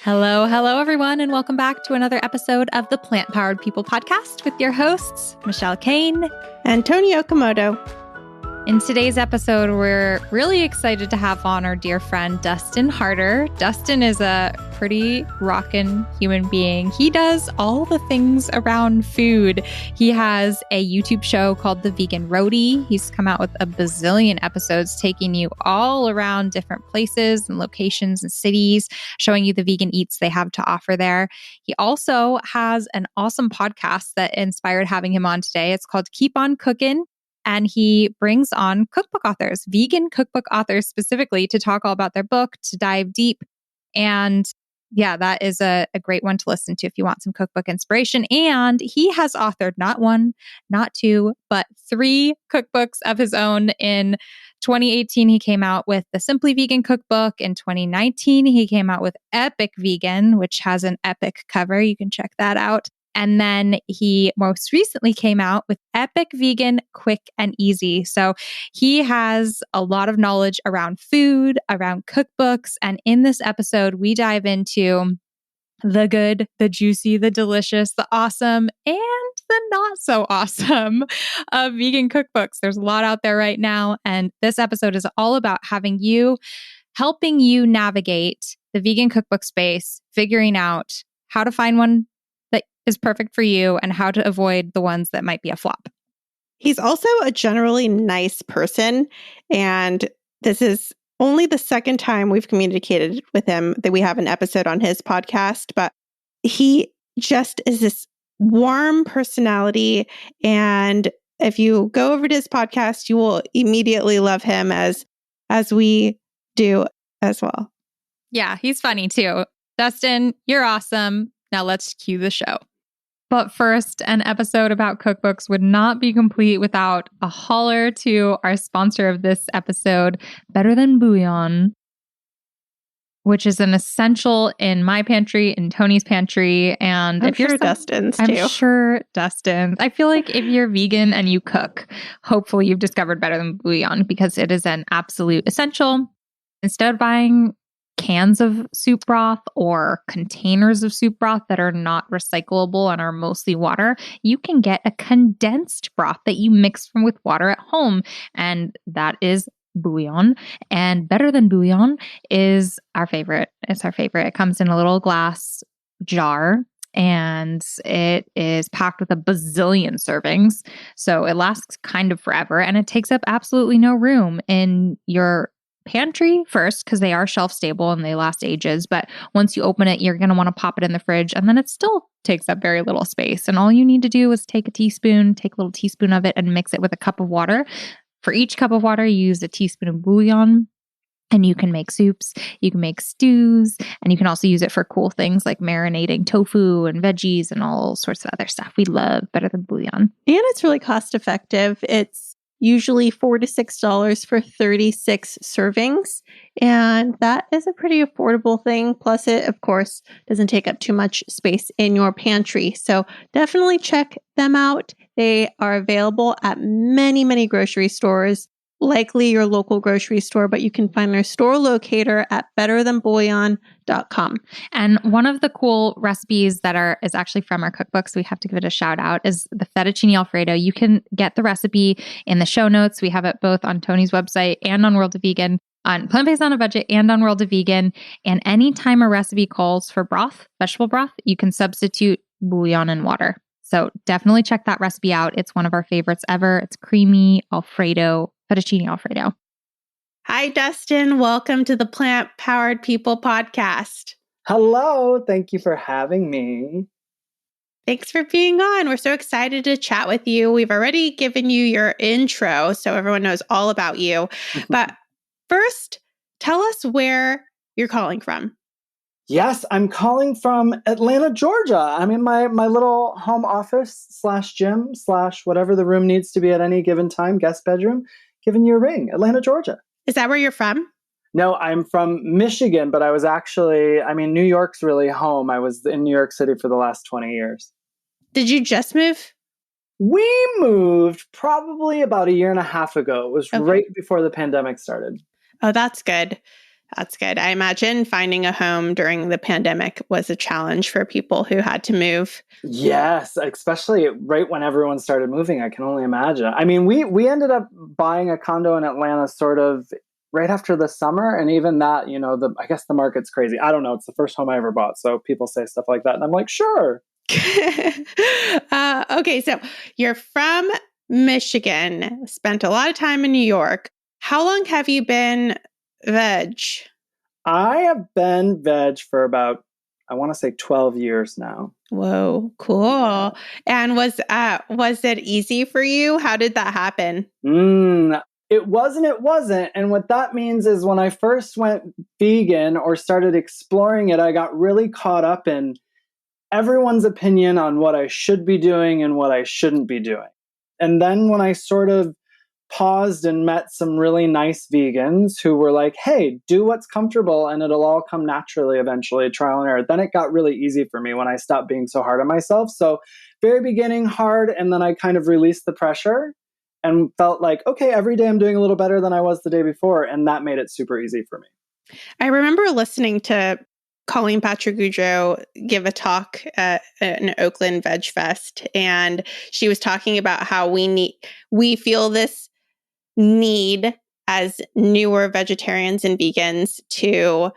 Hello, everyone, and welcome back to another episode of the Plant Powered People podcast with your hosts, Michelle Kane and Tony Okamoto. In today's episode, we're really excited to have on our dear friend, Dustin Harder. Dustin is a pretty rockin' human being. He does all the things around food. He has a YouTube show called the Vegan Roadie. He's come out with a bazillion episodes, taking you all around different places and locations and cities, showing you the vegan eats they have to offer there. He also has an awesome podcast that inspired having him on today. It's called Keep On Cookin'. And he brings on cookbook authors, vegan cookbook authors specifically, to talk all about their book, to dive deep. And yeah, that is a great one to listen to if you want some cookbook inspiration. And he has authored not one, not two, but 3 cookbooks of his own. In 2018, he came out with the Simply Vegan cookbook. In 2019, he came out with Epic Vegan, which has an epic cover. You can check that out. And then he most recently came out with Epic Vegan, Quick and Easy. So he has a lot of knowledge around food, around cookbooks. And in this episode, we dive into the good, the juicy, the delicious, the awesome, and the not so awesome of vegan cookbooks. There's a lot out there right now. And this episode is all about helping you navigate the vegan cookbook space, figuring out how to find one that is perfect for you and how to avoid the ones that might be a flop. He's also a generally nice person, and this is only the second time we've communicated with him that we have an episode on his podcast, but he just is this warm personality, and if you go over to his podcast, you will immediately love him as we do as well. Yeah, he's funny too. Dustin, you're awesome. Now let's cue the show. But first, an episode about cookbooks would not be complete without a holler to our sponsor of this episode, Better Than Bouillon, which is an essential in my pantry, in Tony's pantry, and I'm sure Dustin's too. I'm sure Dustin's. I feel like if you're vegan and you cook, hopefully you've discovered Better Than Bouillon because it is an absolute essential. Instead of buying cans of soup broth or containers of soup broth that are not recyclable and are mostly water, you can get a condensed broth that you mix with water at home. And that is bouillon. And Better Than Bouillon is our favorite. It's our favorite. It comes in a little glass jar and it is packed with a bazillion servings. So it lasts kind of forever and it takes up absolutely no room in your pantry first because they are shelf stable and they last ages. But once you open it, you're going to want to pop it in the fridge and then it still takes up very little space. And all you need to do is take a little teaspoon of it and mix it with a cup of water. For each cup of water, you use a teaspoon of bouillon. And you can make soups, you can make stews, and you can also use it for cool things like marinating tofu and veggies and all sorts of other stuff. We love Better Than Bouillon. And it's really cost effective. It's usually $4 to $6 for 36 servings. And that is a pretty affordable thing. Plus it, of course, doesn't take up too much space in your pantry. So definitely check them out. They are available at many, many grocery stores, likely your local grocery store, but you can find their store locator at betterthanbouillon.com. And one of the cool recipes that is actually from our cookbooks, we have to give it a shout out, is the fettuccine Alfredo. You can get the recipe in the show notes. We have it both on Tony's website and on World of Vegan, on Plant-Based on a Budget and on World of Vegan. And anytime a recipe calls for broth, vegetable broth, you can substitute bouillon and water. So definitely check that recipe out. It's one of our favorites ever. It's creamy fettuccine Alfredo. Hi, Dustin. Welcome to the Plant Powered People podcast. Hello. Thank you for having me. Thanks for being on. We're so excited to chat with you. We've already given you your intro, so everyone knows all about you. But first, tell us where you're calling from. Yes, I'm calling from Atlanta, Georgia. I'm in my little home office / gym / whatever the room needs to be at any given time, guest bedroom, giving you a ring, Atlanta, Georgia. Is that where you're from? No, I'm from Michigan, but I was New York's really home. I was in New York City for the last 20 years. Did you just move? We moved probably about a year and a half ago. It was right before the pandemic started. Oh, that's good. That's good. I imagine finding a home during the pandemic was a challenge for people who had to move. Yes, especially right when everyone started moving. I can only imagine. I mean, we ended up buying a condo in Atlanta sort of right after the summer, and even that, I guess the market's crazy. I don't know. It's the first home I ever bought, so people say stuff like that, and I'm like, sure. Okay, so you're from Michigan, spent a lot of time in New York. How long have you been veg? I have been veg for about, I want to say 12 years now. Whoa, cool. Yeah. And was it easy for you? How did that happen? It wasn't. And what that means is when I first went vegan or started exploring it, I got really caught up in everyone's opinion on what I should be doing and what I shouldn't be doing. And then when I sort of paused and met some really nice vegans who were like, hey, do what's comfortable and it'll all come naturally eventually, trial and error. Then it got really easy for me when I stopped being so hard on myself. So very beginning hard, and then I kind of released the pressure and felt like, okay, every day I'm doing a little better than I was the day before. And that made it super easy for me. I remember listening to Colleen Patrick Goudreau give a talk at an Oakland Veg Fest, and she was talking about how we feel this need as newer vegetarians and vegans to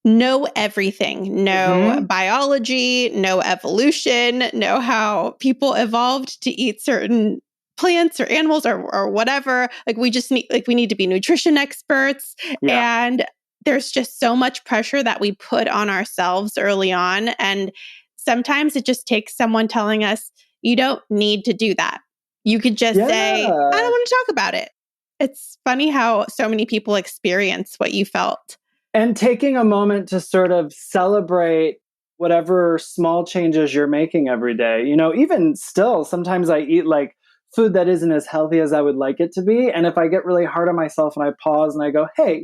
know everything, know biology, know evolution, know how people evolved to eat certain plants or animals or whatever. Like we need to be nutrition experts. Yeah. And there's just so much pressure that we put on ourselves early on. And sometimes it just takes someone telling us, you don't need to do that. You could just say, I don't want to talk about it. It's funny how so many people experience what you felt. And taking a moment to sort of celebrate whatever small changes you're making every day. Even still, sometimes I eat like food that isn't as healthy as I would like it to be. And if I get really hard on myself and I pause and I go, hey,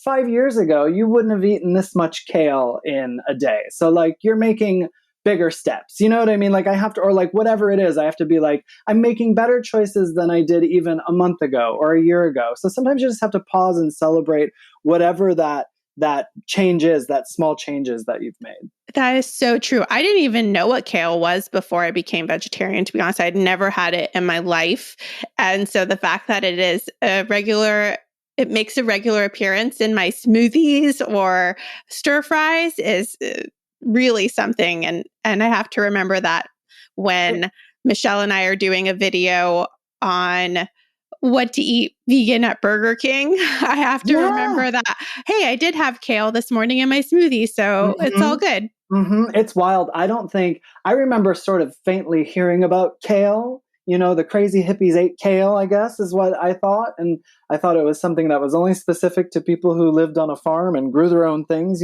5 years ago, you wouldn't have eaten this much kale in a day. So like you're making bigger steps. You know what I mean? Like I have to, or like whatever it is, I have to be like, I'm making better choices than I did even a month ago or a year ago. So sometimes you just have to pause and celebrate whatever that change is, that small changes that you've made. That is so true. I didn't even know what kale was before I became vegetarian. To be honest, I'd never had it in my life. And so the fact that it makes a regular appearance in my smoothies or stir fries is really something. And I have to remember that when Michelle and I are doing a video on what to eat vegan at Burger King, I have to remember that, hey, I did have kale this morning in my smoothie, so it's all good. It's wild. I remember sort of faintly hearing about kale. The crazy hippies ate kale, I guess, is what I thought. And I thought it was something that was only specific to people who lived on a farm and grew their own things,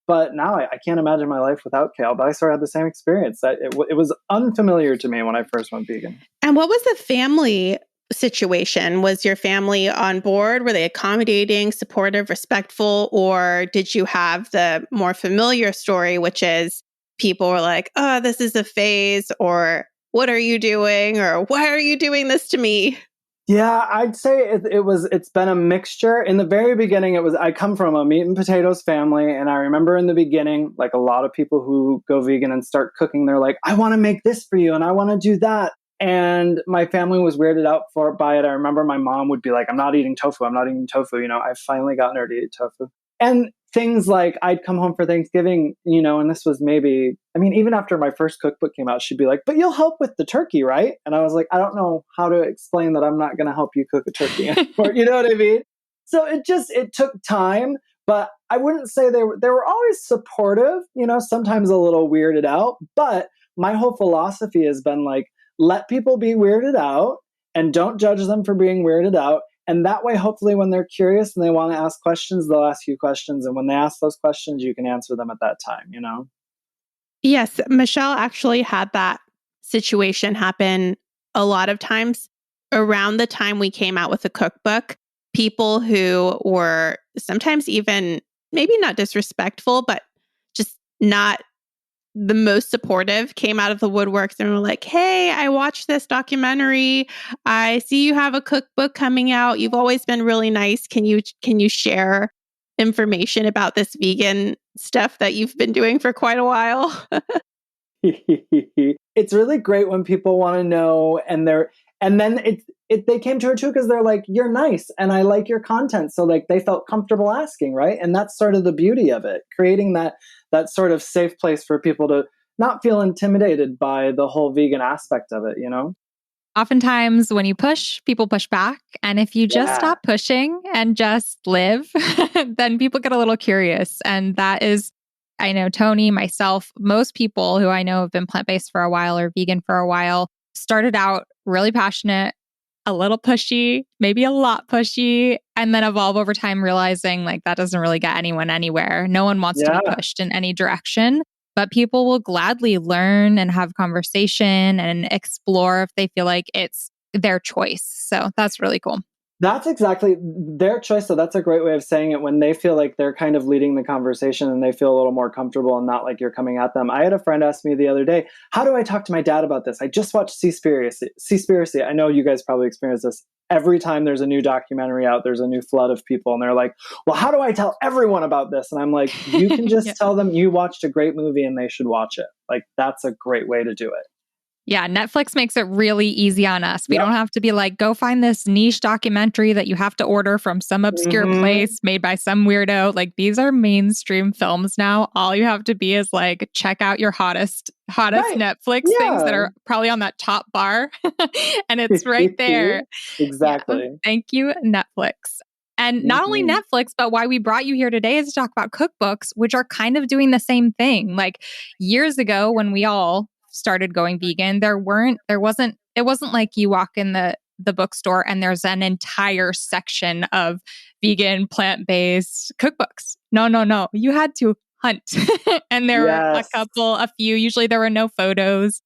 But now I can't imagine my life without kale. But I sort of had the same experience. It was unfamiliar to me when I first went vegan. And what was the family situation? Was your family on board? Were they accommodating, supportive, respectful? Or did you have the more familiar story, which is people were like, oh, this is a phase, or what are you doing? Or why are you doing this to me? Yeah, I'd say it's been a mixture. In the very beginning, I come from a meat and potatoes family. And I remember in the beginning, like a lot of people who go vegan and start cooking, they're like, I want to make this for you and I want to do that. And my family was weirded out by it. I remember my mom would be like, I'm not eating tofu. I've finally gotten her to eat tofu. And things like I'd come home for Thanksgiving, and this was even after my first cookbook came out, she'd be like, but you'll help with the turkey, right? And I was like, I don't know how to explain that I'm not going to help you cook a turkey anymore. You know what I mean? So it took time, but I wouldn't say they were always supportive, sometimes a little weirded out. But my whole philosophy has been like, let people be weirded out and don't judge them for being weirded out. And that way, hopefully, when they're curious and they want to ask questions, they'll ask you questions. And when they ask those questions, you can answer them at that time, Yes, Michelle actually had that situation happen a lot of times around the time we came out with the cookbook. People who were sometimes even maybe not disrespectful, but just not the most supportive came out of the woodworks and were like, hey, I watched this documentary. I see you have a cookbook coming out. You've always been really nice. Can you share information about this vegan stuff that you've been doing for quite a while. It's really great when people want to know, and then they came to her too because they're like, you're nice and I like your content, so like they felt comfortable asking, right? And that's sort of the beauty of it, creating that sort of safe place for people to not feel intimidated by the whole vegan aspect of it, you know? Oftentimes when you push, people push back. And if you just Yeah. stop pushing and just live, then people get a little curious. And that is, I know Tony, myself, most people who I know have been plant-based for a while or vegan for a while started out really passionate, a little pushy, maybe a lot pushy, and then evolve over time realizing like that doesn't really get anyone anywhere. No one wants to be pushed in any direction, but people will gladly learn and have conversation and explore if they feel like it's their choice. So that's really cool. That's exactly their choice. So that's a great way of saying it, when they feel like they're kind of leading the conversation and they feel a little more comfortable and not like you're coming at them. I had a friend ask me the other day, how do I talk to my dad about this? I just watched Seaspiracy. I know you guys probably experience this. Every time there's a new documentary out, there's a new flood of people and they're like, well, how do I tell everyone about this? And I'm like, you can just tell them you watched a great movie and they should watch it. Like, that's a great way to do it. Yeah, Netflix makes it really easy on us. We don't have to be like, go find this niche documentary that you have to order from some obscure place made by some weirdo. Like, these are mainstream films now. All you have to be is like, check out your hottest Netflix things that are probably on that top bar. And it's right there. Exactly. Yeah. Thank you, Netflix. And not only Netflix, but why we brought you here today is to talk about cookbooks, which are kind of doing the same thing. Like years ago when we all started going vegan, it wasn't like you walk in the bookstore and there's an entire section of vegan plant-based cookbooks. No. You had to hunt. And there were a few, usually there were no photos.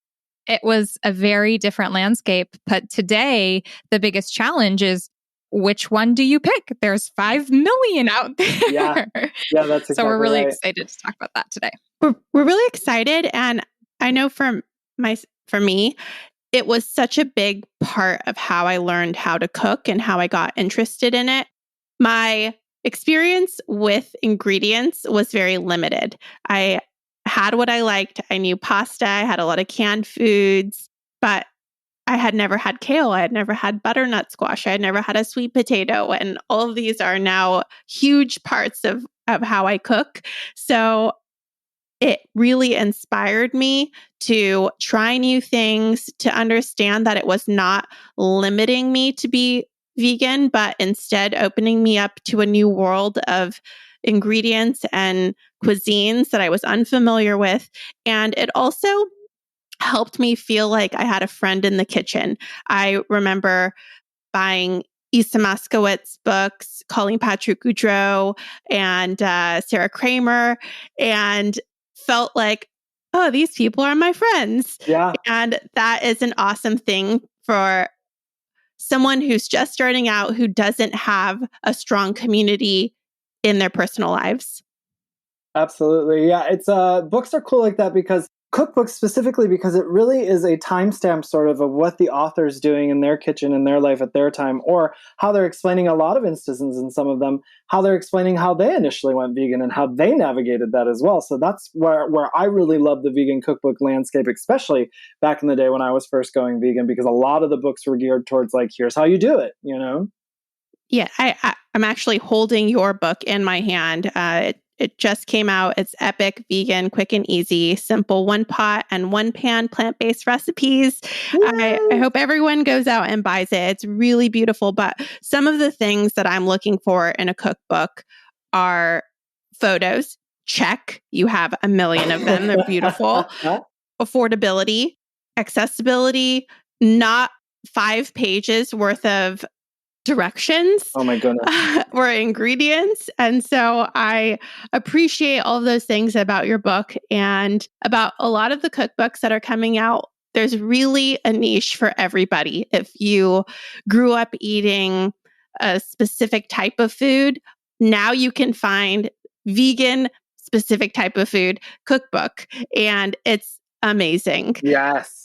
It was a very different landscape. But today, the biggest challenge is, which one do you pick? There's 5 million out there. Yeah, that's exactly so we're really right. excited to talk about that today. We're really excited. And I know for me, it was such a big part of how I learned how to cook and how I got interested in it. My experience with ingredients was very limited. I had what I liked. I knew pasta. I had a lot of canned foods, but I had never had kale. I had never had butternut squash. I had never had a sweet potato. And all of these are now huge parts of how I cook. So it really inspired me to try new things, to understand that it was not limiting me to be vegan, but instead opening me up to a new world of ingredients and cuisines that I was unfamiliar with. And it also helped me feel like I had a friend in the kitchen. I remember buying Isa Moskowitz books, Colleen Patrick Goudreau, and Sarah Kramer, and felt like, oh, these people are my friends. Yeah. And that is an awesome thing for someone who's just starting out, who doesn't have a strong community in their personal lives. Absolutely. Yeah. It's books are cool like that, because cookbooks specifically, because it really is a timestamp sort of what the author's doing in their kitchen, in their life at their time, or how they're explaining a lot of instances in some of them, how they're explaining how they initially went vegan and how they navigated that as well. So that's where I really love the vegan cookbook landscape, especially back in the day when I was first going vegan, because a lot of the books were geared towards like, here's how you do it, you know? Yeah, I'm actually holding your book in my hand. It just came out. It's epic, vegan, quick and easy, simple, one pot and one pan plant-based recipes. I hope everyone goes out and buys it. It's really beautiful. But some of the things that I'm looking for in a cookbook are photos. Check. You have a million of them. They're beautiful. Affordability, accessibility, not 5 pages worth of directions. Oh my goodness. Or ingredients. And so I appreciate all of those things about your book and about a lot of the cookbooks that are coming out. There's really a niche for everybody. If you grew up eating a specific type of food, now you can find vegan specific type of food cookbook, and it's amazing. Yes.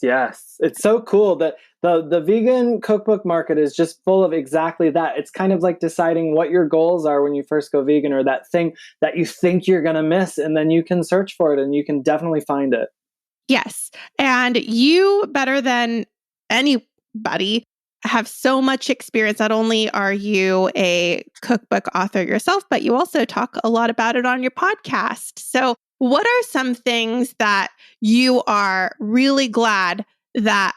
It's so cool that The vegan cookbook market is just full of exactly that. It's kind of like deciding what your goals are when you first go vegan, or that thing that you think you're going to miss, and then you can search for it and you can definitely find it. Yes. And you, better than anybody, have so much experience. Not only are you a cookbook author yourself, but you also talk a lot about it on your podcast. So what are some things that you are really glad that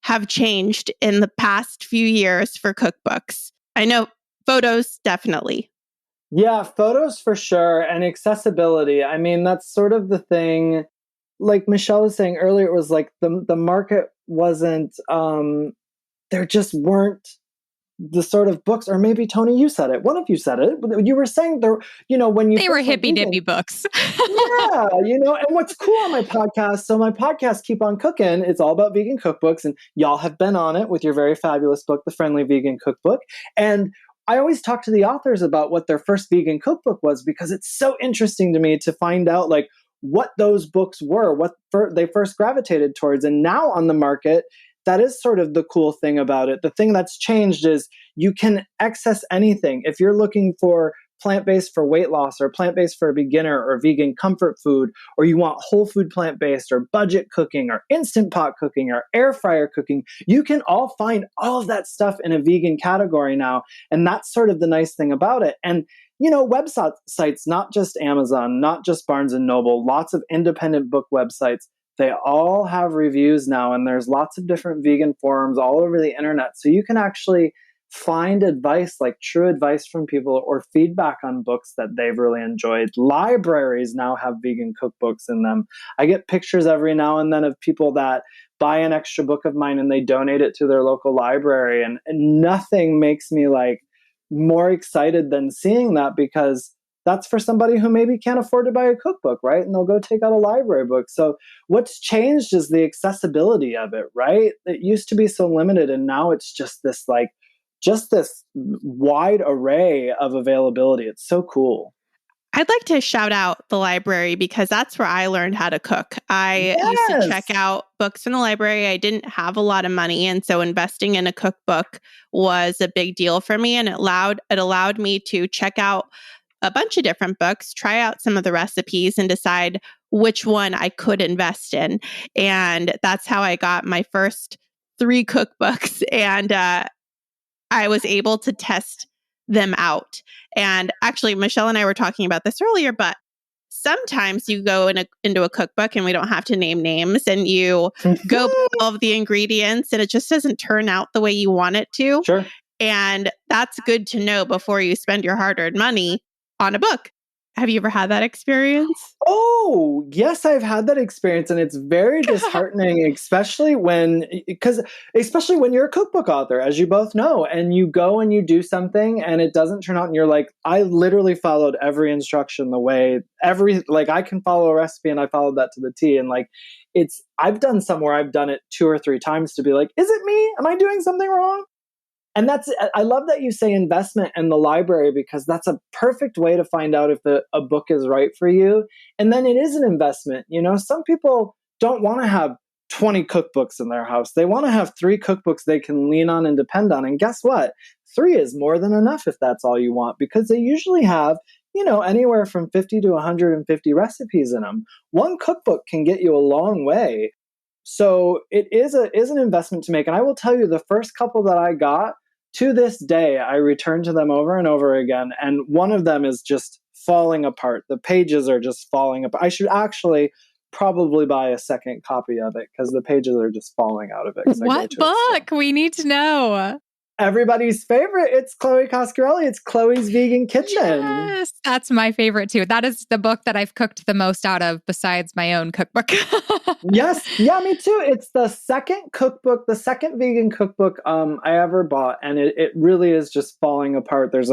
have changed in the past few years for cookbooks? I know photos, definitely. Yeah, photos for sure, and accessibility. I mean, that's sort of the thing. Like Michelle was saying earlier, it was like the market wasn't, there just weren't the sort of books, or maybe Tony, you said it. One of you said it. You were saying there, when you They were first went hippy vegan, dippy books. yeah, and what's cool on my podcast, so my podcast, Keep on Cookin', it's all about vegan cookbooks, and y'all have been on it with your very fabulous book, The Friendly Vegan Cookbook. And I always talk to the authors about what their first vegan cookbook was, because it's so interesting to me to find out like what those books were, what they first gravitated towards. And now on the market, that is sort of the cool thing about it. The thing that's changed is you can access anything. If you're looking for plant-based for weight loss, or plant-based for a beginner, or vegan comfort food, or you want whole food plant-based, or budget cooking, or instant pot cooking, or air fryer cooking, you can all find all of that stuff in a vegan category now. And that's sort of the nice thing about it. And websites, not just Amazon, not just Barnes and Noble, lots of independent book websites, they all have reviews now, and there's lots of different vegan forums all over the internet. So you can actually find advice, like true advice from people, or feedback on books that they've really enjoyed. Libraries now have vegan cookbooks in them. I get pictures every now and then of people that buy an extra book of mine and they donate it to their local library. And nothing makes me like more excited than seeing that, because that's for somebody who maybe can't afford to buy a cookbook, right? And they'll go take out a library book. So what's changed is the accessibility of it, right? It used to be so limited, and now it's just this wide array of availability. It's so cool. I'd like to shout out the library, because that's where I learned how to cook. I used to check out books in the library. I didn't have a lot of money, and so investing in a cookbook was a big deal for me. And it allowed me to check out a bunch of different books, try out some of the recipes, and decide which one I could invest in. And that's how I got my first 3 cookbooks. And I was able to test them out. And actually, Michelle and I were talking about this earlier, but sometimes you go into a cookbook, and we don't have to name names, and you go buy all of the ingredients, and it just doesn't turn out the way you want it to. Sure. And that's good to know before you spend your hard-earned money on a book. Have you ever had that experience? Oh, yes, I've had that experience, and it's very disheartening, especially when you're a cookbook author, as you both know, and you go and you do something and it doesn't turn out, and you're like, I literally followed every instruction I can follow a recipe, and I followed that to the T. And I've done some where I've done it 2 or 3 times to be like, is it me? Am I doing something wrong? And I love that you say investment in the library, because that's a perfect way to find out if a book is right for you. And then it is an investment. Some people don't want to have 20 cookbooks in their house. They want to have 3 cookbooks they can lean on and depend on. And guess what? 3 is more than enough if that's all you want, because they usually have, anywhere from 50 to 150 recipes in them. One cookbook can get you a long way. So it is an investment to make. And I will tell you, the first couple that I got, to this day, I return to them over and over again. And one of them is just falling apart. The pages are just falling apart. I should actually probably buy a second copy of it, because the pages are just falling out of it. What book? We need to know. Everybody's favorite. It's Chloe Coscarelli. It's Chloe's Vegan Kitchen. Yes, that's my favorite too. That is the book that I've cooked the most out of besides my own cookbook. Yes. Yeah, me too. It's the second vegan cookbook I ever bought. And it really is just falling apart. There's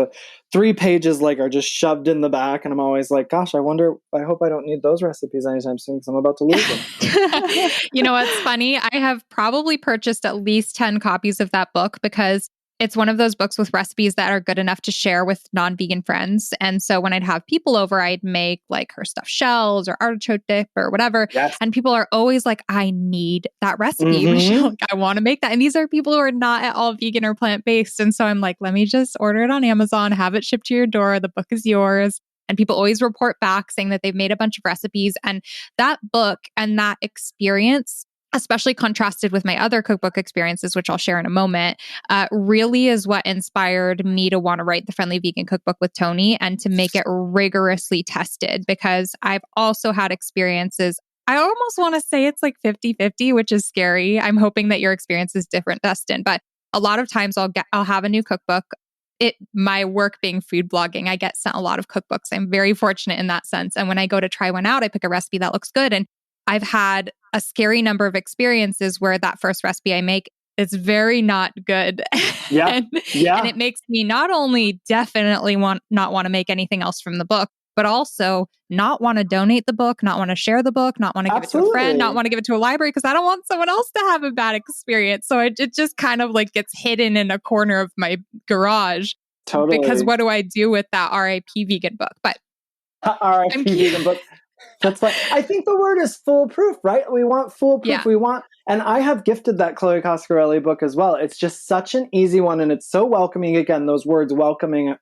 3 pages are just shoved in the back. And I'm always like, gosh, I hope I don't need those recipes anytime soon, because I'm about to lose them. You know what's funny? I have probably purchased at least 10 copies of that book, because it's one of those books with recipes that are good enough to share with non-vegan friends. And so when I'd have people over, I'd make like her stuffed shells or artichoke dip or whatever. Yes. And people are always like, I need that recipe. Mhm. Michelle, like, I want to make that. And these are people who are not at all vegan or plant-based. And so I'm like, let me just order it on Amazon, have it shipped to your door. The book is yours. And people always report back saying that they've made a bunch of recipes. And that book and that experience, especially contrasted with my other cookbook experiences, which I'll share in a moment, really is what inspired me to want to write the Friendly Vegan Cookbook with Tony and to make it rigorously tested, because I've also had experiences. I almost want to say it's like 50-50, which is scary. I'm hoping that your experience is different, Dustin. But a lot of times I'll have a new cookbook. My work being food blogging, I get sent a lot of cookbooks. I'm very fortunate in that sense. And when I go to try one out, I pick a recipe that looks good. And I've had a scary number of experiences where that first recipe I make is very not good. Yeah. and it makes me not only definitely not want to make anything else from the book, but also not want to donate the book, not want to share the book, not want to give it to a friend, not want to give it to a library, because I don't want someone else to have a bad experience. So it just kind of like gets hidden in a corner of my garage. Totally. Because what do I do with that RIP vegan book? But RIP vegan book. That's like, I think the word is foolproof, right? We want foolproof. Yeah. And I have gifted that Chloe Coscarelli book as well. It's just such an easy one. And it's so welcoming. Again, those words, welcoming,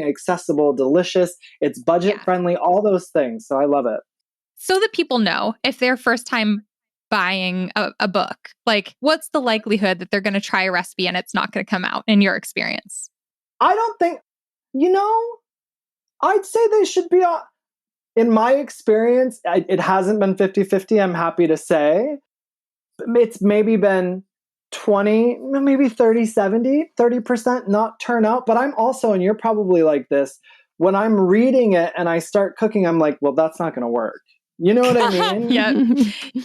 accessible, delicious. It's budget friendly, all those things. So I love it. So that people know if they're first time buying a book, like what's the likelihood that they're going to try a recipe and it's not going to come out in your experience? I don't think, I'd say they should be in my experience, it hasn't been 50-50, I'm happy to say. It's maybe been 20, maybe 30-70, 30% not turn out. But I'm also, and you're probably like this, when I'm reading it and I start cooking, I'm like, well, that's not going to work. You know what I mean? Yeah.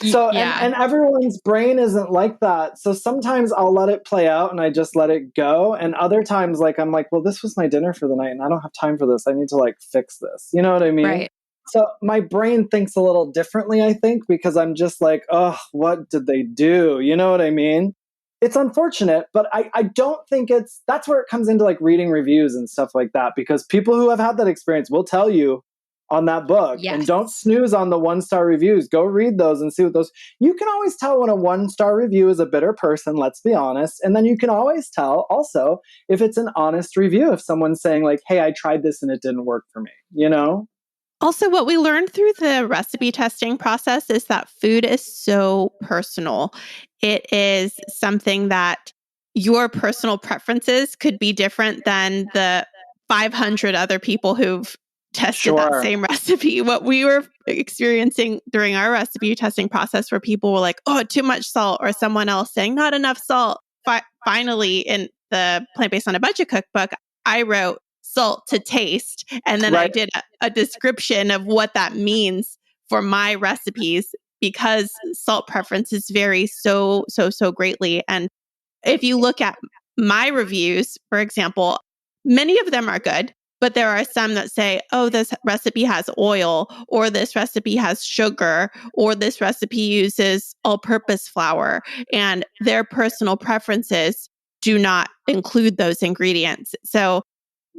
So, and everyone's brain isn't like that. So sometimes I'll let it play out and I just let it go. And other times, like, I'm like, well, this was my dinner for the night and I don't have time for this. I need to like fix this. You know what I mean? Right. So my brain thinks a little differently, I think, because I'm just like, oh, what did they do? You know what I mean? It's unfortunate, but I don't think that's where it comes into like reading reviews and stuff like that, because people who have had that experience will tell you on that book. Yes. And don't snooze on the 1-star reviews. Go read those and see what those, you can always tell when a 1-star review is a bitter person, let's be honest. And then you can always tell also if it's an honest review, if someone's saying like, hey, I tried this and it didn't work for me, you know? Also, what we learned through the recipe testing process is that food is so personal. It is something that your personal preferences could be different than the 500 other people who've tested that same recipe. What we were experiencing during our recipe testing process, where people were like, oh, too much salt, or someone else saying not enough salt. Finally, in the Plant-Based on a Budget cookbook, I wrote salt to taste. And then I did a description of what that means for my recipes, because salt preferences vary so greatly. And if you look at my reviews, for example, many of them are good, but there are some that say, oh, this recipe has oil, or this recipe has sugar, or this recipe uses all-purpose flour, and their personal preferences do not include those ingredients. So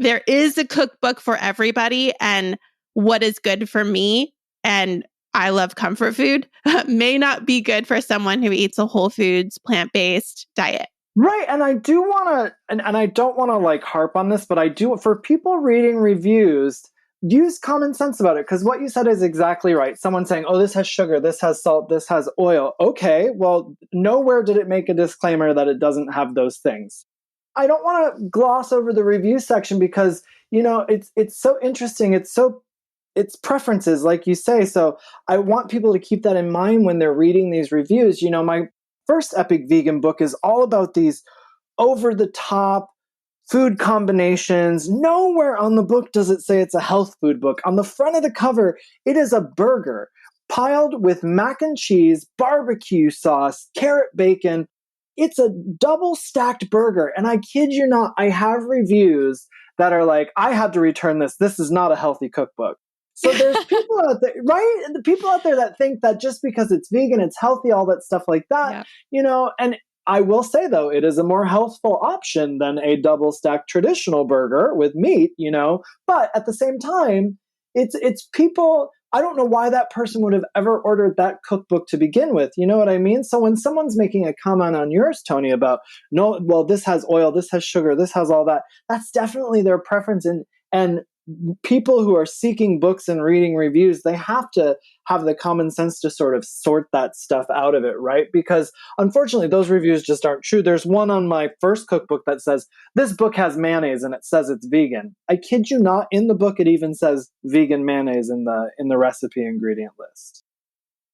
there is a cookbook for everybody, and what is good for me, and I love comfort food, may not be good for someone who eats a whole foods, plant-based diet. Right. And I do want to, and I don't want to like harp on this, but I do, for people reading reviews, use common sense about it. Because what you said is exactly right. Someone saying, oh, this has sugar, this has salt, this has oil. Okay, well, nowhere did it make a disclaimer that it doesn't have those things. I don't want to gloss over the review section because, it's so interesting. It's preferences, like you say. So I want people to keep that in mind when they're reading these reviews. My first epic vegan book is all about these over-the-top food combinations. Nowhere on the book does it say it's a health food book. On the front of the cover, it is a burger piled with mac and cheese, barbecue sauce, carrot bacon. It's a double-stacked burger. And I kid you not, I have reviews that are like, I had to return this. This is not a healthy cookbook. So there's people out there, right? The people out there that think that just because it's vegan, it's healthy, all that stuff like that, and I will say, though, it is a more healthful option than a double stacked traditional burger with meat, but at the same time, it's people. I don't know why that person would have ever ordered that cookbook to begin with. You know what I mean? So when someone's making a comment on yours, Tony, about, no, well, this has oil, this has sugar, this has all that, that's definitely their preference. And people who are seeking books and reading reviews, they have to have the common sense to sort of sort that stuff out of it, right? Because unfortunately, those reviews just aren't true. There's one on my first cookbook that says, this book has mayonnaise and it says it's vegan. I kid you not, in the book, it even says vegan mayonnaise in the recipe ingredient list.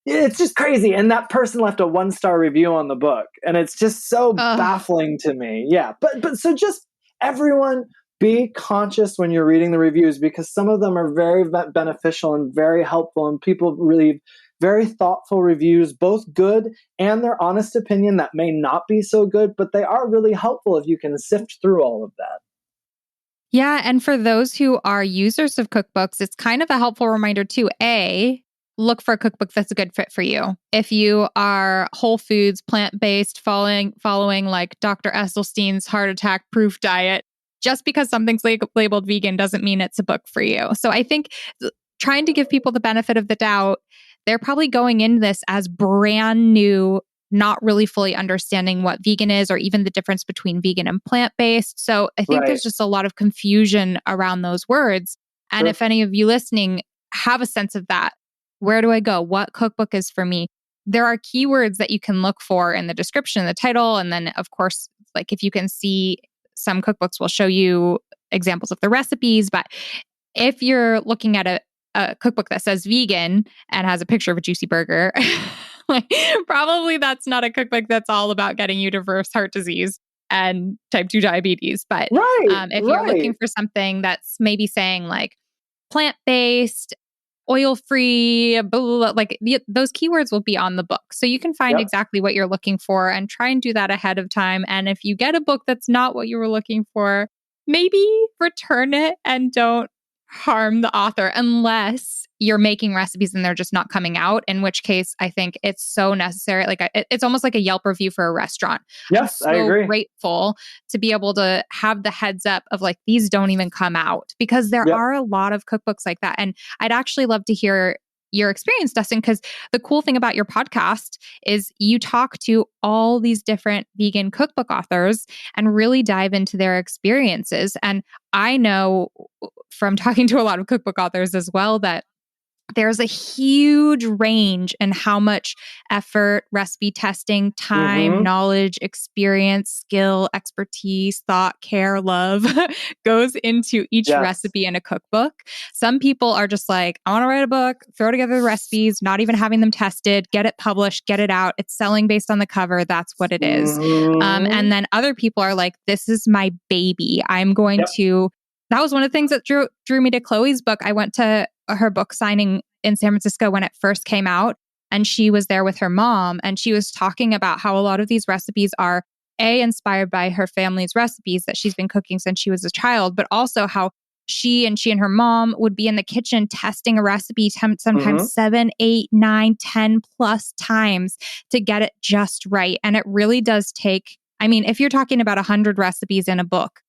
It's just crazy. And that person left a 1-star review on the book. And it's just so baffling to me. Yeah. But so just everyone, be conscious when you're reading the reviews, because some of them are very beneficial and very helpful, and people leave very thoughtful reviews, both good and their honest opinion that may not be so good, but they are really helpful if you can sift through all of that. Yeah. And for those who are users of cookbooks, it's kind of a helpful reminder to look for a cookbook that's a good fit for you. If you are whole foods, plant-based, following like Dr. Esselstyn's heart attack proof diet, just because something's labeled vegan doesn't mean it's a book for you. So I think trying to give people the benefit of the doubt, they're probably going into this as brand new, not really fully understanding what vegan is or even the difference between vegan and plant-based. So I think there's just a lot of confusion around those words. And if any of you listening have a sense of that, where do I go? What cookbook is for me? There are keywords that you can look for in the description, the title, and then of course, like if you can see, some cookbooks will show you examples of the recipes, but if you're looking at a cookbook that says vegan and has a picture of a juicy burger, probably that's not a cookbook that's all about getting you to reverse heart disease and type 2 diabetes. But if you're looking for something that's maybe saying like plant-based, oil-free, those keywords will be on the book. So you can find exactly what you're looking for and try and do that ahead of time. And if you get a book that's not what you were looking for, maybe return it and don't harm the author unless you're making recipes and they're just not coming out, in which case I think it's so necessary. Like it's almost like a Yelp review for a restaurant. Yes, I'm so I agree. grateful to be able to have the heads up of like, these don't even come out, because there are a lot of cookbooks like that. And I'd actually love to hear your experience, Dustin, because the cool thing about your podcast is you talk to all these different vegan cookbook authors and really dive into their experiences. And I know from talking to a lot of cookbook authors as well that there's a huge range in how much effort, recipe testing, time, knowledge, experience, skill, expertise, thought, care, love goes into each recipe in a cookbook. Some people are just like, I want to write a book, throw together the recipes, not even having them tested, get it published, get it out. It's selling based on the cover. That's what it is. And then other people are like, this is my baby. I'm going to... That was one of the things that drew me to Chloe's book. I went to her book signing in San Francisco when it first came out, and she was there with her mom, and she was talking about how a lot of these recipes are inspired by her family's recipes that she's been cooking since she was a child, but also how she and her mom would be in the kitchen testing a recipe sometimes 7, 8, 9, 10 plus times to get it just right. And it really does take, I mean, if you're talking about 100 recipes in a book,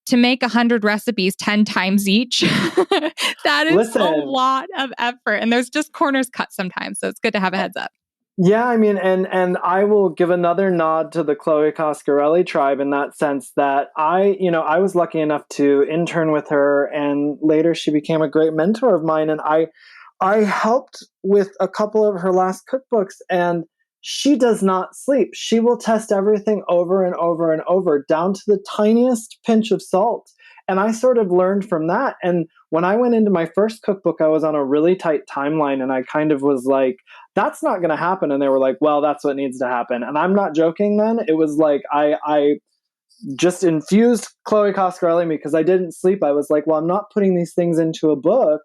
to make 100 recipes 10 times each, that is a lot of effort. And there's just corners cut sometimes. So it's good to have a heads up. Yeah, I mean, and I will give another nod to the Chloe Coscarelli tribe in that sense that I was lucky enough to intern with her, and later she became a great mentor of mine. And I helped with a couple of her last cookbooks, and she does not sleep. She will test everything over and over and over, down to the tiniest pinch of salt. And I sort of learned from that. And when I went into my first cookbook, I was on a really tight timeline, and I kind of was like, that's not going to happen. And they were like, well, that's what needs to happen. And I'm not joking then. It was like, I just infused Chloe Coscarelli because I didn't sleep. I was like, well, I'm not putting these things into a book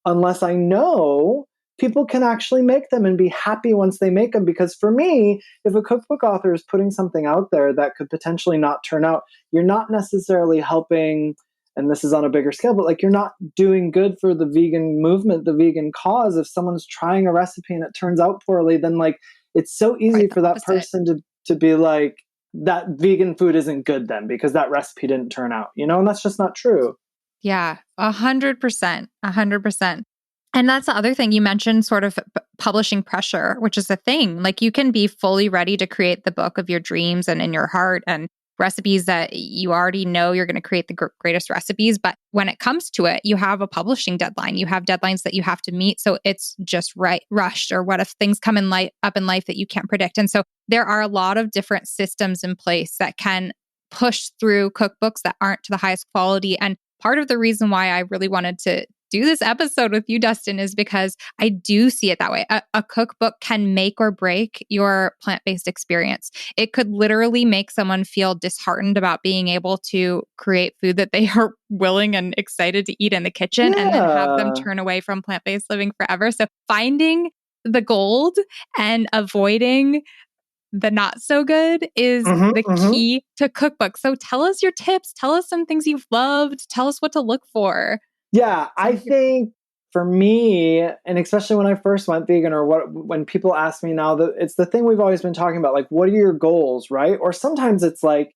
unless I know people can actually make them and be happy once they make them. Because for me, if a cookbook author is putting something out there that could potentially not turn out, you're not necessarily helping, and this is on a bigger scale, but like, you're not doing good for the vegan movement, the vegan cause. If someone's trying a recipe and it turns out poorly, then like, it's so easy for that person to be like, that vegan food isn't good then because that recipe didn't turn out, and that's just not true. Yeah, 100%, 100%. And that's the other thing you mentioned, sort of publishing pressure, which is a thing. Like you can be fully ready to create the book of your dreams and in your heart and recipes that you already know you're going to create the greatest recipes. But when it comes to it, you have a publishing deadline. You have deadlines that you have to meet. So it's just rushed. Or what if things come up in life that you can't predict? And so there are a lot of different systems in place that can push through cookbooks that aren't to the highest quality. And part of the reason why I really wanted to do this episode with you, Dustin, is because I do see it that way. A cookbook can make or break your plant-based experience. It could literally make someone feel disheartened about being able to create food that they are willing and excited to eat in the kitchen and then have them turn away from plant-based living forever. So finding the gold and avoiding the not so good is the key to cookbooks. So tell us your tips. Tell us some things you've loved. Tell us what to look for. Yeah, I think for me, and especially when I first went vegan or when people ask me now, it's the thing we've always been talking about, like, what are your goals, right? Or sometimes it's like,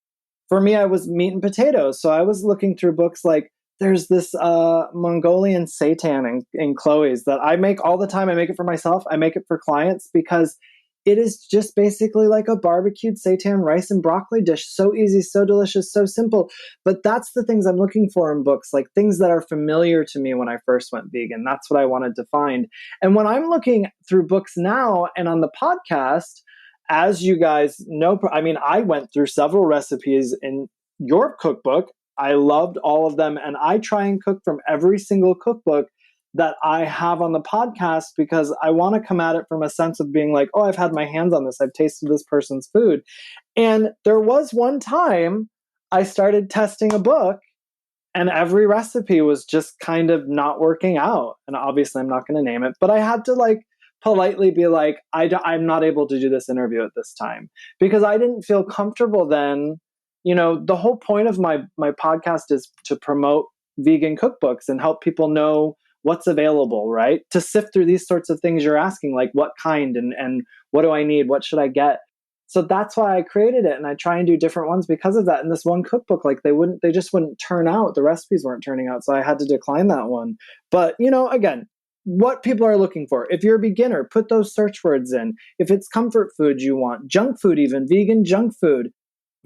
for me, I was meat and potatoes. So I was looking through books like, there's this Mongolian seitan in Chloe's that I make all the time. I make it for myself. I make it for clients because it is just basically like a barbecued seitan rice and broccoli dish. So easy, so delicious, so simple. But that's the things I'm looking for in books, like things that are familiar to me when I first went vegan. That's what I wanted to find. And when I'm looking through books now and on the podcast, as you guys know, I mean, I went through several recipes in your cookbook. I loved all of them. And I try and cook from every single cookbook that I have on the podcast because I want to come at it from a sense of being like, oh, I've had my hands on this. I've tasted this person's food. And there was one time I started testing a book and every recipe was just kind of not working out. And obviously I'm not going to name it, but I had to like politely be like, I'm not able to do this interview at this time because I didn't feel comfortable then. The whole point of my podcast is to promote vegan cookbooks and help people know what's available, right? To sift through these sorts of things you're asking, like what kind and what do I need? What should I get? So that's why I created it. And I try and do different ones because of that. In this one cookbook, like they just wouldn't turn out. The recipes weren't turning out. So I had to decline that one. But, again, what people are looking for. If you're a beginner, put those search words in. If it's comfort food you want, junk food, even vegan junk food.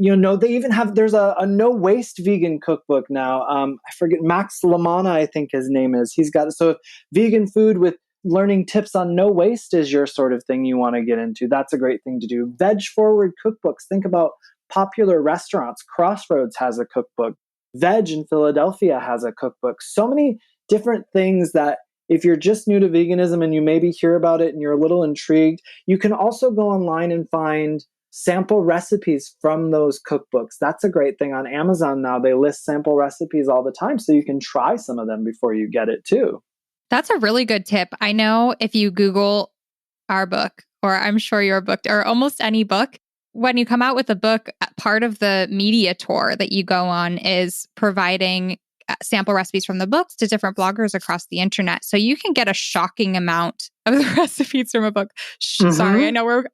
They even there's a no waste vegan cookbook now. I forget, Max Lamana, I think his name is. He's got, so if vegan food with learning tips on no waste is your sort of thing you want to get into, that's a great thing to do. Veg forward cookbooks. Think about popular restaurants. Crossroads has a cookbook. Veg in Philadelphia has a cookbook. So many different things that if you're just new to veganism and you maybe hear about it and you're a little intrigued, you can also go online and find sample recipes from those cookbooks. That's a great thing on Amazon now. They list sample recipes all the time, so you can try some of them before you get it too. That's a really good tip. I know if you Google our book, or I'm sure your book, or almost any book, when you come out with a book, part of the media tour that you go on is providing sample recipes from the books to different bloggers across the internet. So you can get a shocking amount of the recipes from a book. Sorry, I know we're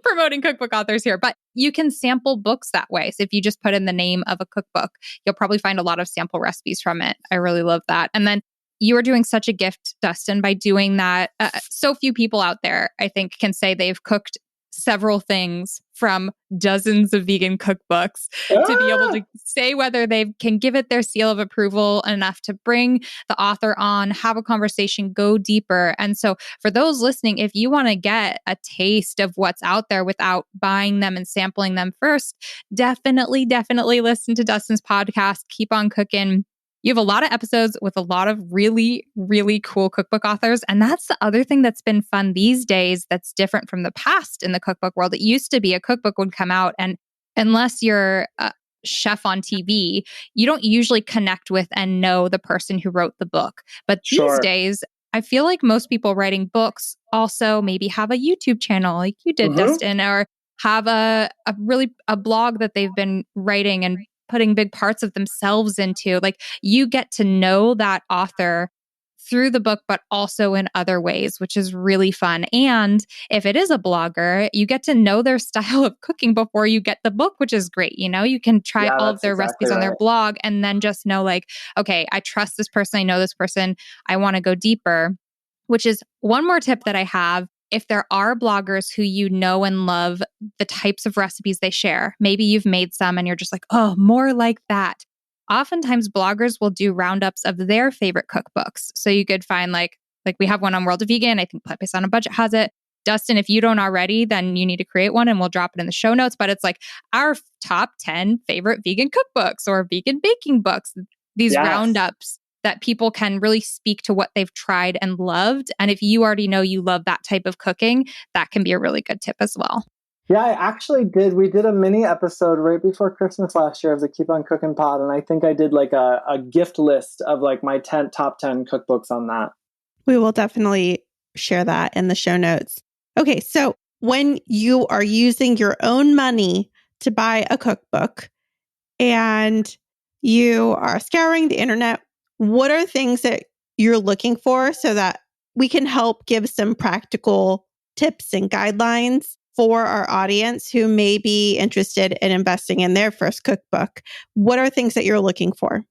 promoting cookbook authors here, but you can sample books that way. So if you just put in the name of a cookbook, you'll probably find a lot of sample recipes from it. I really love that. And then you are doing such a gift, Dustin, by doing that. So few people out there, I think, can say they've cooked several things from dozens of vegan cookbooks to be able to say whether they can give it their seal of approval enough to bring the author on, have a conversation, go deeper. And so for those listening, if you want to get a taste of what's out there without buying them and sampling them first, definitely listen to Dustin's podcast, Keep on Cookin'. You have a lot of episodes with a lot of really, really cool cookbook authors. And that's the other thing that's been fun these days that's different from the past in the cookbook world. It used to be a cookbook would come out, and unless you're a chef on TV, you don't usually connect with and know the person who wrote the book. But these days, I feel like most people writing books also maybe have a YouTube channel like you did, Dustin, or have a blog that they've been writing and putting big parts of themselves into. Like, you get to know that author through the book, but also in other ways, which is really fun. And if it is a blogger, you get to know their style of cooking before you get the book, which is great. You know, you can try all of their recipes on their blog and then just know like, okay, I trust this person. I know this person. I want to go deeper, which is one more tip that I have. If there are bloggers who you know and love the types of recipes they share, maybe you've made some and you're just like, oh, more like that. Oftentimes bloggers will do roundups of their favorite cookbooks. So you could find like we have one on World of Vegan. I think Plant Based on a Budget has it. Dustin, if you don't already, then you need to create one and we'll drop it in the show notes. But it's like our top 10 favorite vegan cookbooks or vegan baking books, these roundups that people can really speak to what they've tried and loved. And if you already know you love that type of cooking, that can be a really good tip as well. Yeah, I actually did. We did a mini episode right before Christmas last year of the Keep on Cookin' pod. And I think I did like a gift list of like my top 10 cookbooks on that. We will definitely share that in the show notes. Okay, so when you are using your own money to buy a cookbook and you are scouring the internet, what are things that you're looking for so that we can help give some practical tips and guidelines for our audience who may be interested in investing in their first cookbook? What are things that you're looking for?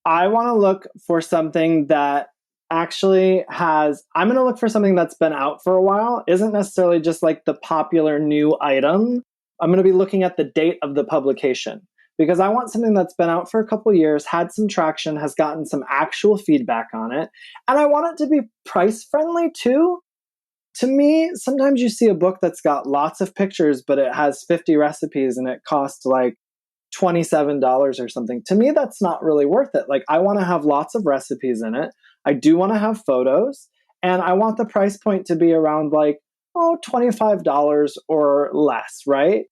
I want to look for something that actually I'm going to look for something that's been out for a while, isn't necessarily just like the popular new item. I'm going to be looking at the date of the publication because I want something that's been out for a couple of years, had some traction, has gotten some actual feedback on it. And I want it to be price friendly too. To me, sometimes you see a book that's got lots of pictures, but it has 50 recipes and it costs like $27 or something. To me, that's not really worth it. Like, I want to have lots of recipes in it. I do want to have photos, and I want the price point to be around like, $25 or less, right?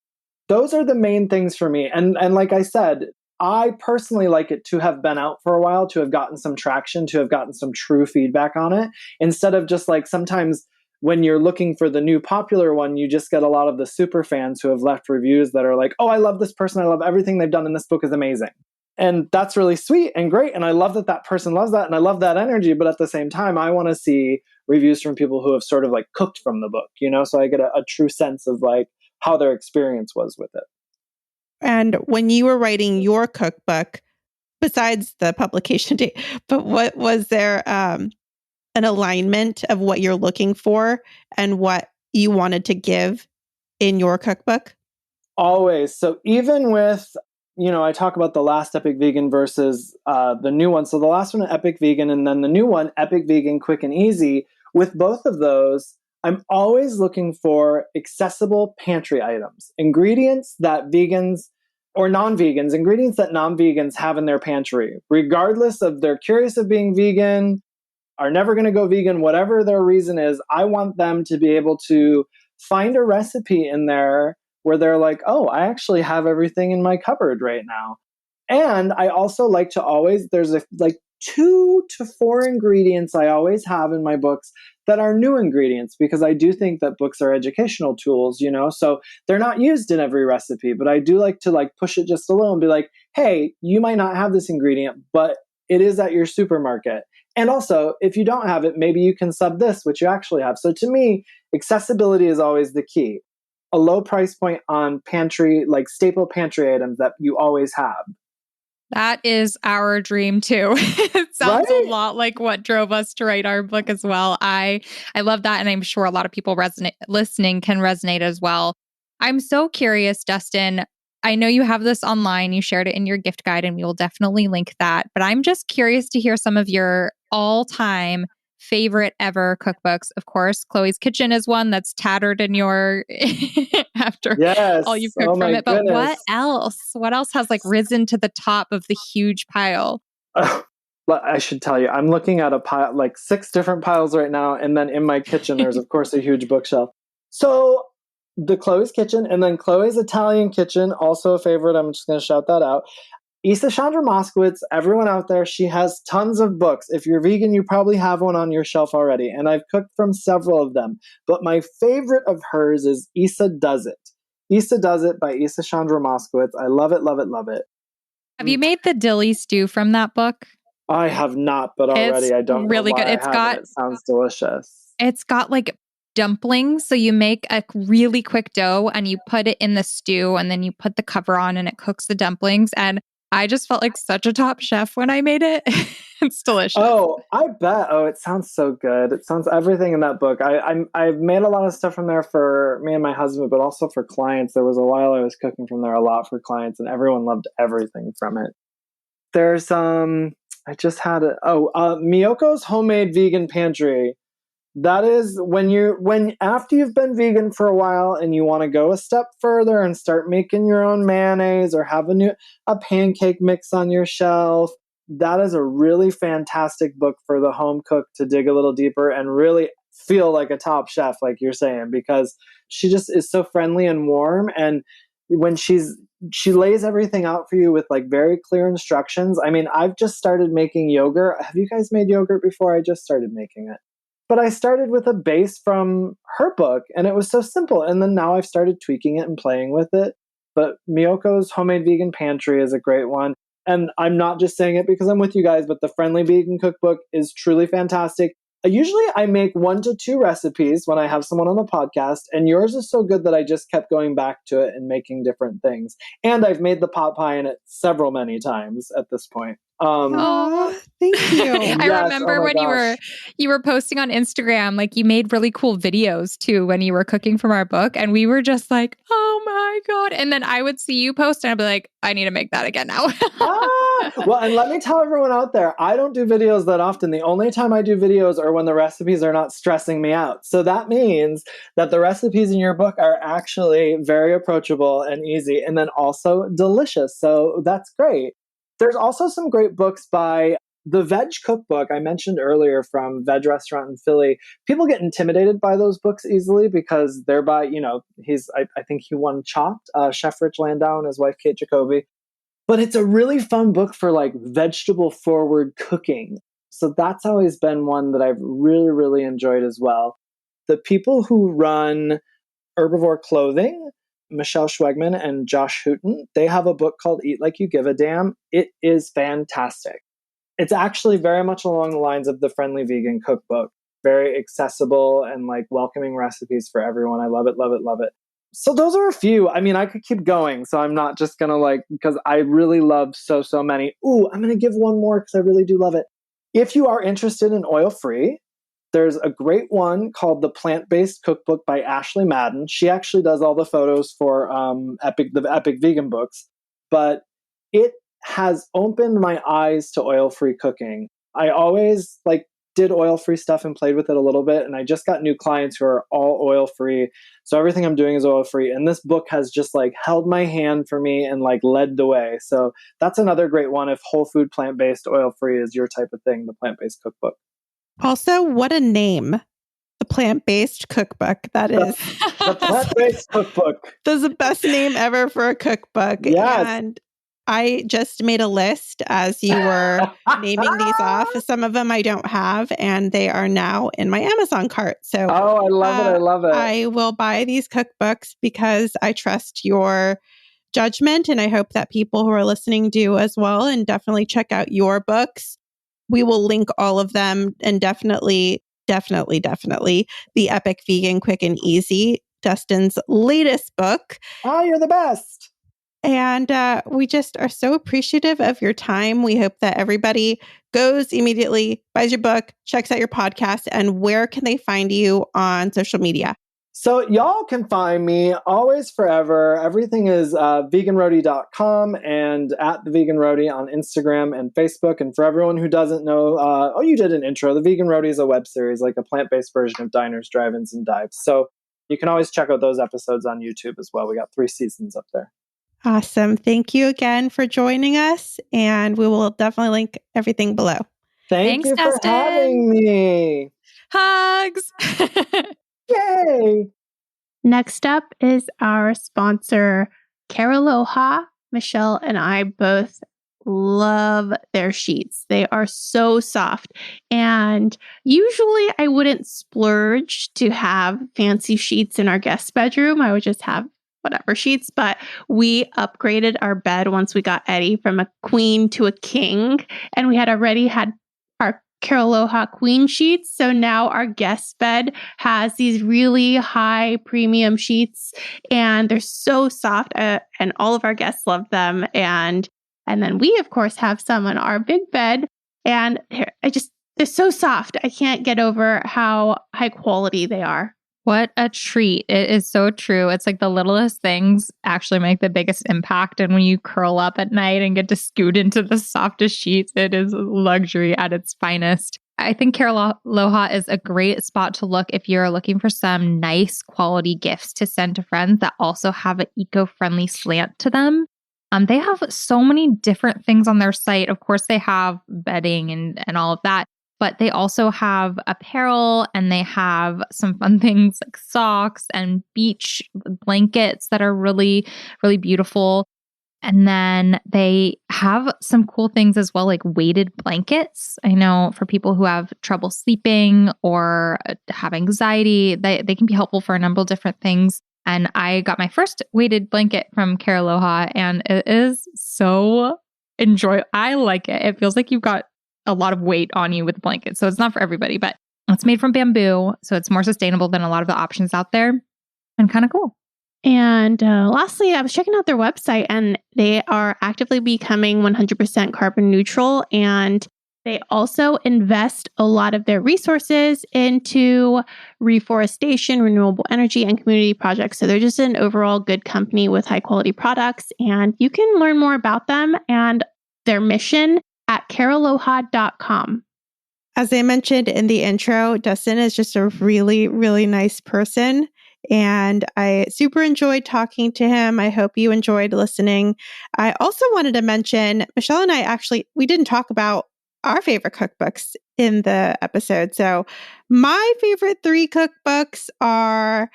Those are the main things for me. And like I said, I personally like it to have been out for a while, to have gotten some traction, to have gotten some true feedback on it, instead of just like sometimes when you're looking for the new popular one, you just get a lot of the super fans who have left reviews that are like, oh, I love this person. I love everything they've done in this book is amazing. And that's really sweet and great. And I love that that person loves that. And I love that energy. But at the same time, I want to see reviews from people who have sort of like cooked from the book, so I get a true sense of like how their experience was with it. And when you were writing your cookbook, besides the publication date, but what was there an alignment of what you're looking for and what you wanted to give in your cookbook? Always. So even with, I talk about the last Epic Vegan versus the new one. So the last one, Epic Vegan, and then the new one, Epic Vegan Quick and Easy. With both of those, I'm always looking for accessible pantry items, ingredients that vegans or non-vegans, ingredients that non-vegans have in their pantry, regardless of they're curious of being vegan, are never going to go vegan, whatever their reason is. I want them to be able to find a recipe in there where they're like, oh, I actually have everything in my cupboard right now. And I also like to always, there's like 2 to 4 ingredients I always have in my books that are new ingredients, because I do think that books are educational tools, so they're not used in every recipe, but I do like to like push it just a little and be like, hey, you might not have this ingredient, but it is at your supermarket. And also, if you don't have it, maybe you can sub this, which you actually have. So to me, accessibility is always the key. A low price point on pantry, like staple pantry items that you always have. That is our dream too. It sounds a lot like what drove us to write our book as well. I love that. And I'm sure a lot of people listening can resonate as well. I'm so curious, Dustin. I know you have this online. You shared it in your gift guide and we will definitely link that. But I'm just curious to hear some of your all-time favorite ever cookbooks. Of course, Chloe's Kitchen is one that's tattered in your after all you've cooked from it. But goodness. What else? What else has like risen to the top of the huge pile? I should tell you, I'm looking at a pile, like 6 different piles right now. And then in my kitchen, there's of course a huge bookshelf. So the Chloe's Kitchen and then Chloe's Italian Kitchen, also a favorite. I'm just going to shout that out. Isa Chandra Moskowitz, everyone out there, she has tons of books. If you're vegan, you probably have one on your shelf already. And I've cooked from several of them. But my favorite of hers is Isa Does It. Isa Does It by Isa Chandra Moskowitz. I love it, love it, love it. Have you made the dilly stew from that book? I have not, but already I don't really know why good. it sounds delicious. It's got like dumplings. So you make a really quick dough and you put it in the stew and then you put the cover on and it cooks the dumplings. And I just felt like such a top chef when I made it. It's delicious. Oh, I bet. Oh, it sounds so good. It sounds everything in that book. I've made a lot of stuff from there for me and my husband, but also for clients. There was a while I was cooking from there a lot for clients, and everyone loved everything from it. There's I just had it. Oh, Miyoko's Homemade Vegan Pantry. That is when after you've been vegan for a while and you want to go a step further and start making your own mayonnaise or have a pancake mix on your shelf. That is a really fantastic book for the home cook to dig a little deeper and really feel like a top chef, like you're saying, because she just is so friendly and warm. And when she lays everything out for you with like very clear instructions. I mean, I've just started making yogurt. Have you guys made yogurt before? I just started making it. But I started with a base from her book and it was so simple. And then now I've started tweaking it and playing with it. But Miyoko's Homemade Vegan Pantry is a great one. And I'm not just saying it because I'm with you guys, but the Friendly Vegan Cookbook is truly fantastic. Usually I make 1 to 2 recipes when I have someone on the podcast, and yours is so good that I just kept going back to it and making different things. And I've made the pot pie in it many times at this point. Oh, thank you. I remember when you were posting on Instagram, like you made really cool videos too when you were cooking from our book, and we were just like, oh my God. And then I would see you post and I'd be like, I need to make that again now. Well, and let me tell everyone out there, I don't do videos that often. The only time I do videos are when the recipes are not stressing me out. So that means that the recipes in your book are actually very approachable and easy, and then also delicious. So that's great. There's also some great books by the Veg Cookbook I mentioned earlier from Veg Restaurant in Philly. People get intimidated by those books easily because they're by, I think he won Chopped, Chef Rich Landau and his wife Kate Jacoby. But it's a really fun book for like vegetable forward cooking. So that's always been one that I've really, really enjoyed as well. The people who run Herbivore Clothing, Michelle Schwegman and Josh Hooten, they have a book called Eat Like You Give a Damn. It is fantastic. It's actually very much along the lines of the Friendly Vegan Cookbook. Very accessible and like welcoming recipes for everyone. I love it, love it, love it. So those are a few. I mean, I could keep going, so I'm not just going to because I really love so many. Ooh, I'm going to give one more because I really do love it. If you are interested in oil-free, there's a great one called The Plant-Based Cookbook by Ashley Madden. She actually does all the photos for the Epic Vegan books, but it has opened my eyes to oil-free cooking. I always did oil-free stuff and played with it a little bit, and I just got new clients who are all oil-free. So everything I'm doing is oil-free, and this book has just held my hand for me and led the way. So that's another great one if whole food, plant-based, oil-free is your type of thing, the Plant-Based Cookbook. Also, what a name. The Plant-Based Cookbook. That is. The Plant-Based Cookbook. That's the best name ever for a cookbook. Yes. And I just made a list as you were naming these off. Some of them I don't have, and they are now in my Amazon cart. So, I love it. I love it. I will buy these cookbooks because I trust your judgment, and I hope that people who are listening do as well. And definitely check out your books. We will link all of them, and definitely the Epic Vegan Quick and Easy, Dustin's latest book. Oh, you're the best. And we just are so appreciative of your time. We hope that everybody goes immediately, buys your book, checks out your podcast, and where can they find you on social media? So y'all can find me always, forever. Everything is veganroadie.com and at the Vegan Roadie on Instagram and Facebook. And for everyone who doesn't know, you did an intro. The Vegan Roadie is a web series, like a plant-based version of Diners, Drive-Ins, and Dives. So you can always check out those episodes on YouTube as well. We got 3 seasons up there. Awesome. Thank you again for joining us. And we will definitely link everything below. Thanks, you Dustin. for having me. Hugs. Yay. Next up is our sponsor, Caraloha. Michelle and I both love their sheets. They are so soft. And usually I wouldn't splurge to have fancy sheets in our guest bedroom. I would just have whatever sheets, but we upgraded our bed once we got Eddie from a queen to a king, and we had already had our Caraloha queen sheets. So now our guest bed has these really high premium sheets, and they're so soft, and all of our guests love them. And then we, of course, have some on our big bed, and they're so soft. I can't get over how high quality they are. What a treat. It is so true. It's like the littlest things actually make the biggest impact. And when you curl up at night and get to scoot into the softest sheets, it is luxury at its finest. I think Caraloha is a great spot to look if you're looking for some nice quality gifts to send to friends that also have an eco-friendly slant to them. They have so many different things on their site. Of course, they have bedding and all of that. But they also have apparel, and they have some fun things like socks and beach blankets that are really, really beautiful. And then they have some cool things as well, like weighted blankets. I know for people who have trouble sleeping or have anxiety, they can be helpful for a number of different things. And I got my first weighted blanket from Caraloha, and it is so enjoyable. I like it. It feels like you've got a lot of weight on you with the blanket. So it's not for everybody, but it's made from bamboo. So it's more sustainable than a lot of the options out there, and kind of cool. And lastly, I was checking out their website, and they are actively becoming 100% carbon neutral. And they also invest a lot of their resources into reforestation, renewable energy, and community projects. So they're just an overall good company with high quality products. And you can learn more about them and their mission at caraloha.com. As I mentioned in the intro, Dustin is just a really, really nice person, and I super enjoyed talking to him. I hope you enjoyed listening. I also wanted to mention, Michelle and I we didn't talk about our favorite cookbooks in the episode. So my favorite 3 cookbooks are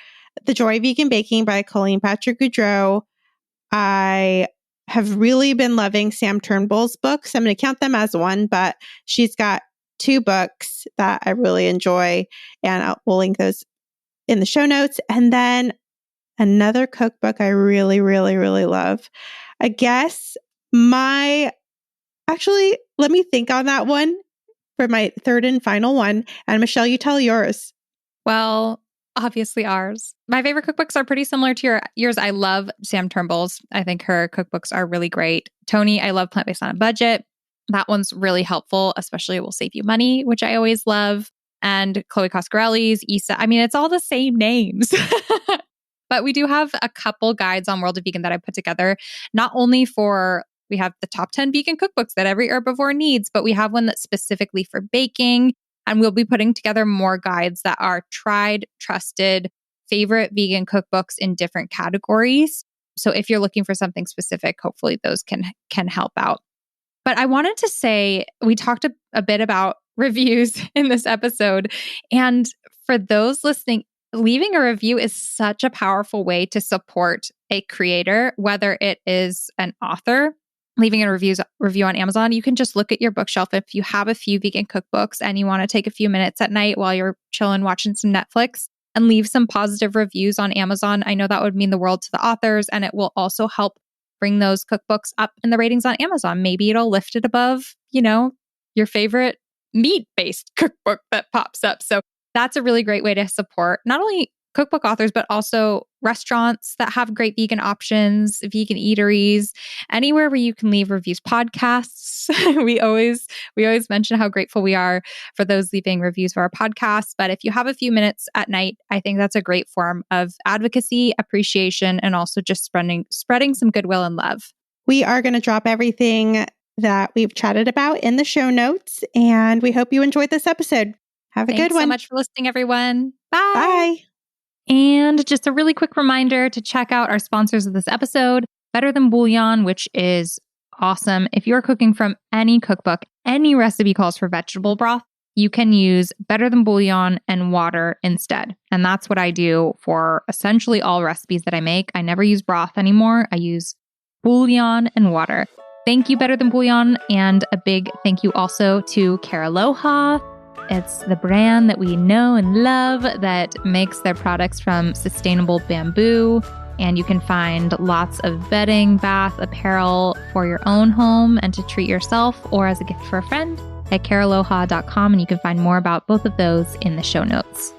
The Joy of Vegan Baking by Colleen Patrick Goudreau. I have really been loving Sam Turnbull's books. I'm going to count them as one, but she's got 2 books that I really enjoy, and we'll link those in the show notes. And then another cookbook I really, really, really love. I guess actually, let me think on that one for my third and final one. And Michelle, you tell yours. Well, obviously ours. My favorite cookbooks are pretty similar to yours. I love Sam Turnbull's. I think her cookbooks are really great. Tony, I love Plant-Based on a Budget. That one's really helpful, especially it will save you money, which I always love. And Chloe Coscarelli's, Isa. I mean, it's all the same names. But we do have a couple guides on World of Vegan that I put together, not only we have the top 10 vegan cookbooks that every herbivore needs, but we have one that's specifically for baking. And we'll be putting together more guides that are tried, trusted, favorite vegan cookbooks in different categories. So if you're looking for something specific, hopefully those can help out. But I wanted to say, we talked a bit about reviews in this episode. And for those listening, leaving a review is such a powerful way to support a creator, whether it is an author. Leaving a review on Amazon, you can just look at your bookshelf. If you have a few vegan cookbooks and you want to take a few minutes at night while you're chilling, watching some Netflix, and leave some positive reviews on Amazon, I know that would mean the world to the authors, and it will also help bring those cookbooks up in the ratings on Amazon. Maybe it'll lift it above, your favorite meat-based cookbook that pops up. So that's a really great way to support not only cookbook authors, but also restaurants that have great vegan options, vegan eateries, anywhere where you can leave reviews, podcasts. We always mention how grateful we are for those leaving reviews for our podcasts. But if you have a few minutes at night, I think that's a great form of advocacy, appreciation, and also just spreading some goodwill and love. We are going to drop everything that we've chatted about in the show notes, and we hope you enjoyed this episode. Have a good one. Thanks so much for listening, everyone. Bye. Bye. And just a really quick reminder to check out our sponsors of this episode, Better Than Bouillon, which is awesome. If you're cooking from any cookbook, any recipe calls for vegetable broth, you can use Better Than Bouillon and water instead. And that's what I do for essentially all recipes that I make. I never use broth anymore. I use bouillon and water. Thank you, Better Than Bouillon. And a big thank you also to Caraloha. It's the brand that we know and love that makes their products from sustainable bamboo. And you can find lots of bedding, bath, apparel for your own home and to treat yourself or as a gift for a friend at carealoha.com. And you can find more about both of those in the show notes.